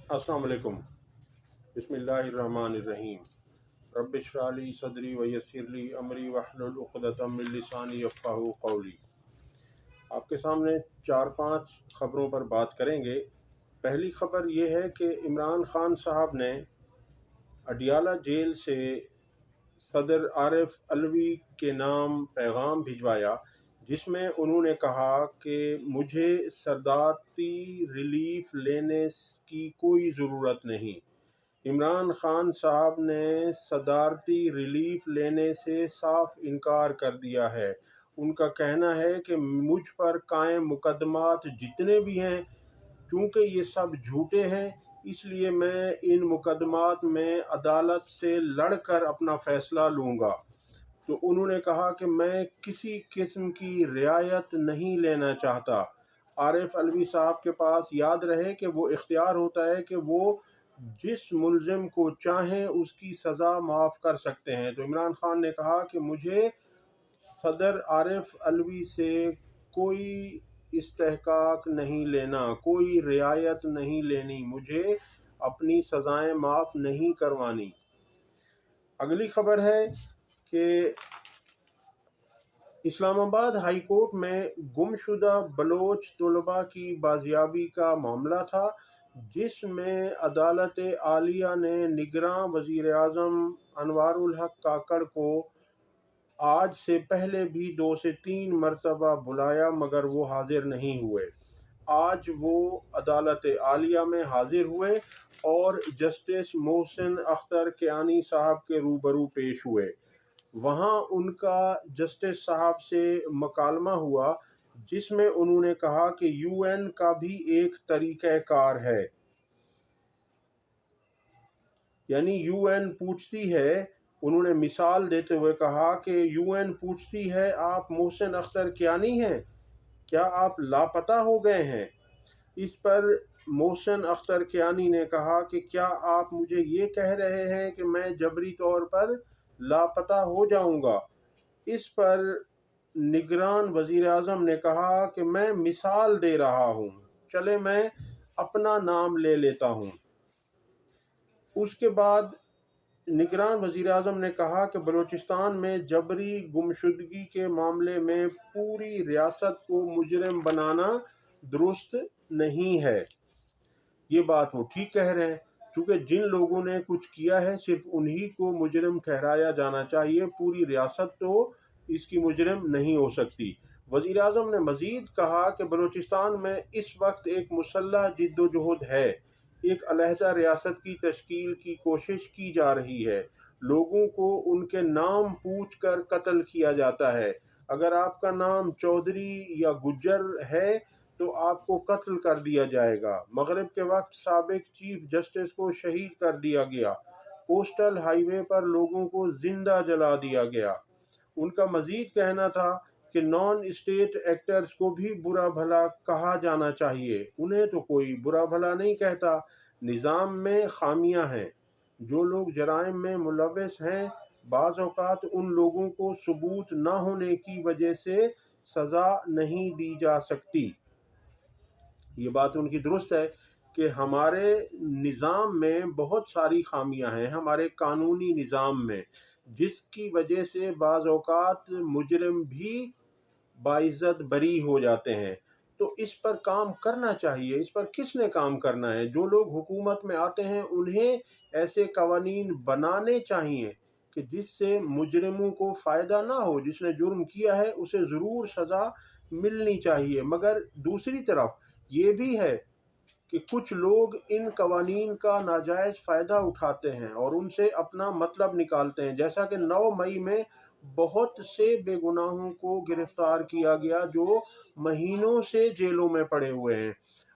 अस्सलाम वालेकुम। बिस्मिल्लाहिर्रहमानिर्रहीम। रब्बि इश्रह ली सदरी व यस्सिर ली अमरी वहलुल उक़दतम मिन लिसानी यफ़क़हू क़ौली। आपके सामने 4-5 ख़बरों पर बात करेंगे। पहली ख़बर ये है कि इमरान ख़ान साहब ने अडियाला जेल से सदर आरिफ अलवी के नाम पैगाम भिजवाया, जिसमें उन्होंने कहा कि मुझे सदारती रिलीफ लेने की कोई ज़रूरत नहीं। इमरान ख़ान साहब ने सदारती रिलीफ लेने से साफ इनकार कर दिया है। उनका कहना है कि मुझ पर कायम मुकदमात जितने भी हैं, चूँकि ये सब झूठे हैं, इसलिए मैं इन मुकदमात में अदालत से लड़कर अपना फ़ैसला लूँगा। तो उन्होंने कहा कि मैं किसी किस्म की रियायत नहीं लेना चाहता। आरिफ अलवी साहब के पास याद रहे कि वो इख्तियार होता है कि वो जिस मुलजिम को चाहें उसकी सज़ा माफ़ कर सकते हैं। तो इमरान ख़ान ने कहा कि मुझे सदर आरिफ अलवी से कोई इस्तेहकाक नहीं लेना, कोई रियायत नहीं लेनी, मुझे अपनी सज़ाएं माफ़ नहीं करवानी। अगली ख़बर है कि इस्लामाबाद हाई कोर्ट में गुमशुदा बलोच तलबा की बाजियाबी का मामला था, जिसमें अदालत आलिया ने निगरां वज़ीर आज़म अनवारुल हक काकड़ को आज से पहले भी 2 से 3 मरतबा बुलाया, मगर वो हाजिर नहीं हुए। आज वो अदालत आलिया में हाजिर हुए और जस्टिस मोहसिन अख्तर कियानी साहब के रूबरू पेश हुए। वहाँ उनका जस्टिस साहब से मकालमा हुआ, जिसमें उन्होंने कहा कि यूएन का भी एक तरीक़ाकार है, यानी यूएन पूछती है। उन्होंने मिसाल देते हुए कहा कि यूएन पूछती है, आप मोहसिन अख्तर कियानी हैं, क्या आप लापता हो गए हैं? इस पर मोहसिन अख्तर कियानी ने कहा कि क्या आप मुझे ये कह रहे हैं कि मैं जबरी तौर पर लापता हो जाऊंगा? इस पर निगरान वज़ीर आज़म ने कहा कि मैं मिसाल दे रहा हूँ, चले मैं अपना नाम ले लेता हूँ। उसके बाद निगरान वज़ीर आज़म ने कहा कि बलूचिस्तान में जबरी गुमशुदगी के मामले में पूरी रियासत को मुजरिम बनाना दुरुस्त नहीं है। ये बात वो ठीक कह रहे हैं, क्योंकि जिन लोगों ने कुछ किया है सिर्फ उन्हीं को मुजरिम ठहराया जाना चाहिए, पूरी रियासत तो इसकी मुजरिम नहीं हो सकती। वज़ीर आज़म ने मज़ीद कहा कि बलूचिस्तान में इस वक्त एक मुसल्लह जिद्दोजहद है, एक अलहदा रियासत की तश्कील की कोशिश की जा रही है। लोगों को उनके नाम पूछ कर कत्ल किया जाता है। अगर आपका नाम चौधरी या गुज्जर है तो आपको कत्ल कर दिया जाएगा। मगरिब के वक्त साबिक चीफ जस्टिस को शहीद कर दिया गया। कोस्टल हाईवे पर लोगों को जिंदा जला दिया गया। उनका मजीद कहना था कि नॉन स्टेट एक्टर्स को भी बुरा भला कहा जाना चाहिए, उन्हें तो कोई बुरा भला नहीं कहता। निज़ाम में खामियां हैं। जो लोग जराइम में मुलव्वस हैं, बाज़ औक़ात उन लोगों को सबूत न होने की वजह से सज़ा नहीं दी जा सकती। ये बात उनकी दुरुस्त है कि हमारे निज़ाम में बहुत सारी खामियां हैं, हमारे कानूनी निज़ाम में, जिसकी वजह से बाज़ औक़ात मुजरिम भी बाइज़्ज़त बरी हो जाते हैं। तो इस पर काम करना चाहिए। इस पर किसने काम करना है? जो लोग हुकूमत में आते हैं उन्हें ऐसे कवानीन बनाने चाहिए कि जिससे मुजरिमों को फ़ायदा ना हो। जिसने जुर्म किया है उसे ज़रूर सज़ा मिलनी चाहिए। मगर दूसरी तरफ ये भी है कि कुछ लोग इन कवानीन का नाजायज़ फ़ायदा उठाते हैं और उनसे अपना मतलब निकालते हैं। जैसा कि 9 मई में बहुत से बेगुनाहों को गिरफ़्तार किया गया जो महीनों से जेलों में पड़े हुए हैं।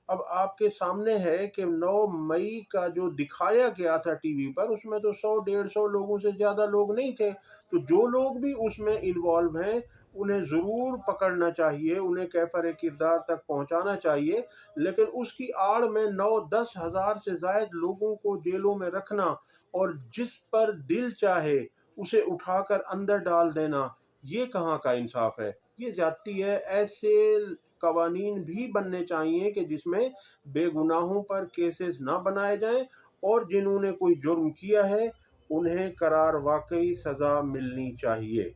अब आपके सामने है कि 9 मई का जो दिखाया गया था टीवी पर, उसमें तो 100-150 लोगों से ज़्यादा लोग नहीं थे। तो जो लोग भी उसमें इन्वॉल्व हैं उन्हें ज़रूर पकड़ना चाहिए, उन्हें कैफ़र किरदार तक पहुंचाना चाहिए। लेकिन उसकी आड़ में 9-10 हज़ार से ज़ायद लोगों को जेलों में रखना और जिस पर दिल चाहे उसे उठाकर अंदर डाल देना, ये कहाँ का इंसाफ है? ये ज़्यादती है। ऐसे قوانین بھی بننے چاہیے کہ جس میں بے گناہوں پر کیسز نہ بنائے جائیں اور جنہوں نے کوئی جرم کیا ہے انہیں قرار واقعی سزا ملنی چاہیے۔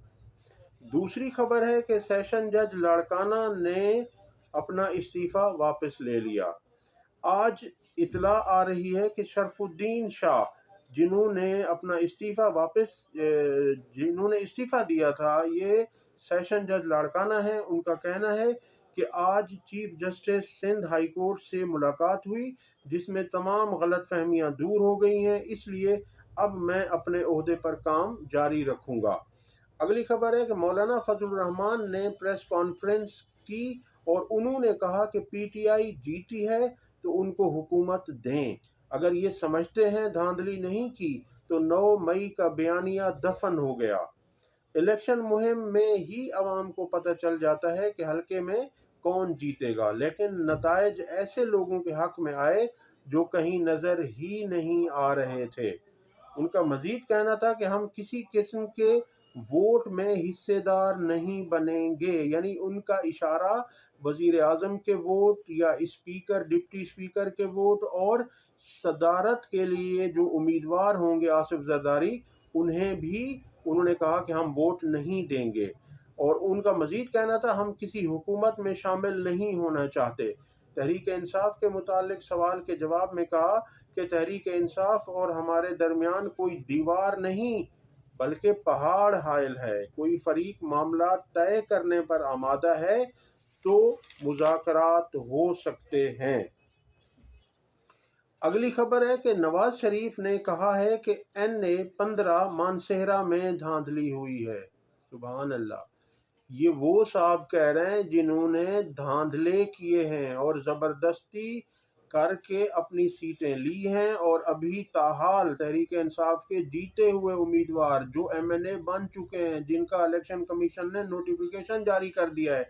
دوسری خبر ہے کہ سیشن جج لاڑکانہ نے اپنا استعفیٰ واپس لے لیا۔ آج اطلاع آ رہی ہے کہ شرف الدین شاہ جنہوں نے استعفیٰ دیا تھا، یہ سیشن جج لاڑکانہ ہیں۔ ان کا کہنا ہے کہ آج chief justice Sindh high court سے ملاقات ہوئی جس میں تمام غلط فہمیاں دور ہو گئی ہیں، اس لیے اب میں اپنے عہدے پر کام جاری رکھوں گا۔ اگلی خبر ہے کہ مولانا فضل الرحمان نے پریس کانفرنس کی اور انہوں نے کہا کہ پی ٹی آئی جیتی ہے تو ان کو حکومت دیں، اگر یہ سمجھتے ہیں دھاندلی نہیں کی تو 9 مئی کا بیانیہ دفن ہو گیا۔ الیکشن مہم میں ہی عوام کو پتہ چل جاتا ہے کہ حلقے میں کون جیتے گا، لیکن نتائج ایسے لوگوں کے حق میں آئے جو کہیں نظر ہی نہیں آ رہے تھے۔ ان کا مزید کہنا تھا کہ ہم کسی قسم کے ووٹ میں حصے دار نہیں بنیں گے، یعنی ان کا اشارہ وزیر اعظم کے ووٹ یا اسپیکر، ڈپٹی اسپیکر کے ووٹ اور صدارت کے لیے جو امیدوار ہوں گے آصف زرداری انہیں بھی انہوں نے کہا کہ ہم ووٹ نہیں دیں گے۔ اور ان کا مزید کہنا تھا ہم کسی حکومت میں شامل نہیں ہونا چاہتے۔ تحریک انصاف کے متعلق سوال کے جواب میں کہا کہ تحریک انصاف اور ہمارے درمیان کوئی دیوار نہیں بلکہ پہاڑ حائل ہے، کوئی فریق معاملات طے کرنے پر آمادہ ہے تو مذاکرات ہو سکتے ہیں۔ اگلی خبر ہے کہ نواز شریف نے کہا ہے کہ NA-15 مانسہرہ میں دھاندلی ہوئی ہے۔ سبحان اللہ، یہ وہ صاحب کہہ رہے ہیں جنہوں نے دھاندلے کیے ہیں اور زبردستی کر کے اپنی سیٹیں لی ہیں، اور ابھی تاحال تحریک انصاف کے جیتے ہوئے امیدوار جو MNA بن چکے ہیں، جن کا الیکشن کمیشن نے نوٹیفیکیشن جاری کر دیا ہے،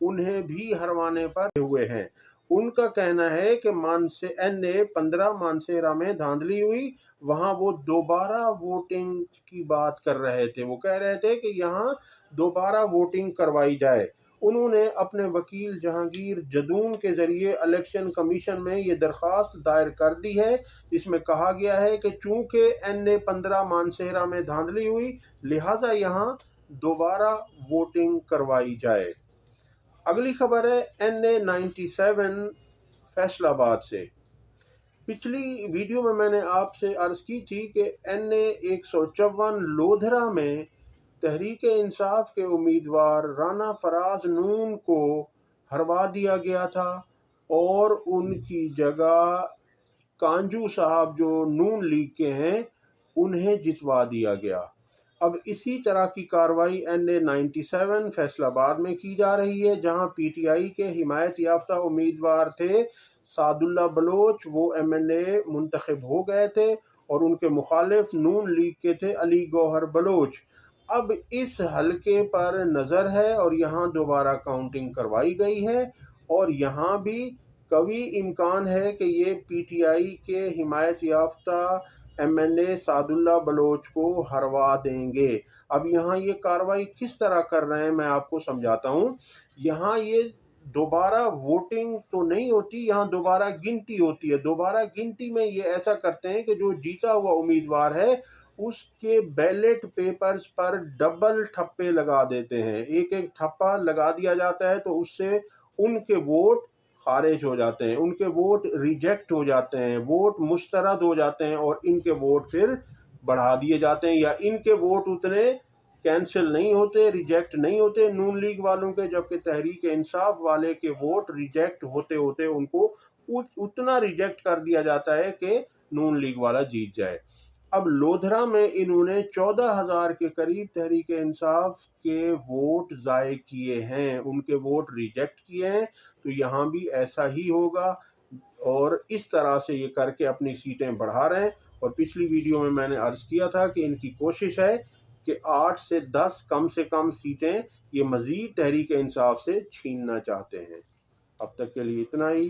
انہیں بھی ہروانے پر ہوئے ہیں۔ ان کا کہنا ہے کہ NA-15 مانسہرہ میں دھاندلی ہوئی، وہاں وہ دوبارہ ووٹنگ کی بات کر رہے تھے، وہ کہہ رہے تھے کہ یہاں دوبارہ ووٹنگ کروائی جائے۔ انہوں نے اپنے وکیل جہانگیر جدون کے ذریعے الیکشن کمیشن میں یہ درخواست دائر کر دی ہے، جس میں کہا گیا ہے کہ چونکہ NA-15 مانسہرہ میں دھاندلی ہوئی لہٰذا یہاں دوبارہ ووٹنگ کروائی جائے۔ اگلی خبر ہے NA-97 فیصل آباد سے۔ پچھلی ویڈیو میں نے آپ سے عرض کی تھی کہ NA-154 لودھرا میں تحریک انصاف کے امیدوار رانا فراز نون کو ہروا دیا گیا تھا اور ان کی جگہ کانجو صاحب جو نون لیگ کے ہیں انہیں جتوا دیا گیا۔ اب اسی طرح کی کارروائی NA-97 فیصل آباد میں کی جا رہی ہے، جہاں پی ٹی آئی کے حمایت یافتہ امیدوار تھے سعد اللہ بلوچ، وہ MNA منتخب ہو گئے تھے، اور ان کے مخالف نون لیگ کے تھے علی گوہر بلوچ۔ اب اس حلقے پر نظر ہے اور یہاں دوبارہ کاؤنٹنگ کروائی گئی ہے، اور یہاں بھی قوی امکان ہے کہ یہ پی ٹی آئی کے حمایت یافتہ MNA سعد اللہ بلوچ کو ہروا دیں گے۔ اب یہاں یہ کارروائی کس طرح کر رہے ہیں میں آپ کو سمجھاتا ہوں۔ یہاں یہ دوبارہ ووٹنگ تو نہیں ہوتی، یہاں دوبارہ گنتی ہوتی ہے۔ دوبارہ گنتی میں یہ ایسا کرتے ہیں کہ جو جیتا ہوا امیدوار ہے اس کے بیلٹ پیپرز پر ڈبل ٹھپے لگا دیتے ہیں، ایک ایک ٹھپا لگا دیا جاتا ہے تو اس سے ان کے ووٹ خارج ہو جاتے ہیں، ان کے ووٹ ریجیکٹ ہو جاتے ہیں، ووٹ مسترد ہو جاتے ہیں، اور ان کے ووٹ پھر بڑھا دیے جاتے ہیں، یا ان کے ووٹ اتنے کینسل نہیں ہوتے، ریجیکٹ نہیں ہوتے نون لیگ والوں کے، جبکہ تحریک انصاف والے کے ووٹ ریجیکٹ ہوتے ہوتے ان کو اتنا ریجیکٹ کر دیا جاتا ہے کہ نون لیگ والا جیت جائے۔ اب لودھرا میں انہوں نے 14,000 کے قریب تحریک انصاف کے ووٹ ضائع کیے ہیں، ان کے ووٹ ریجیکٹ کیے ہیں، تو یہاں بھی ایسا ہی ہوگا، اور اس طرح سے یہ کر کے اپنی سیٹیں بڑھا رہے ہیں۔ اور پچھلی ویڈیو میں نے عرض کیا تھا کہ ان کی کوشش ہے کہ 8 سے 10 کم سے کم سیٹیں یہ مزید تحریک انصاف سے چھیننا چاہتے ہیں۔ اب تک کے لیے اتنا ہی۔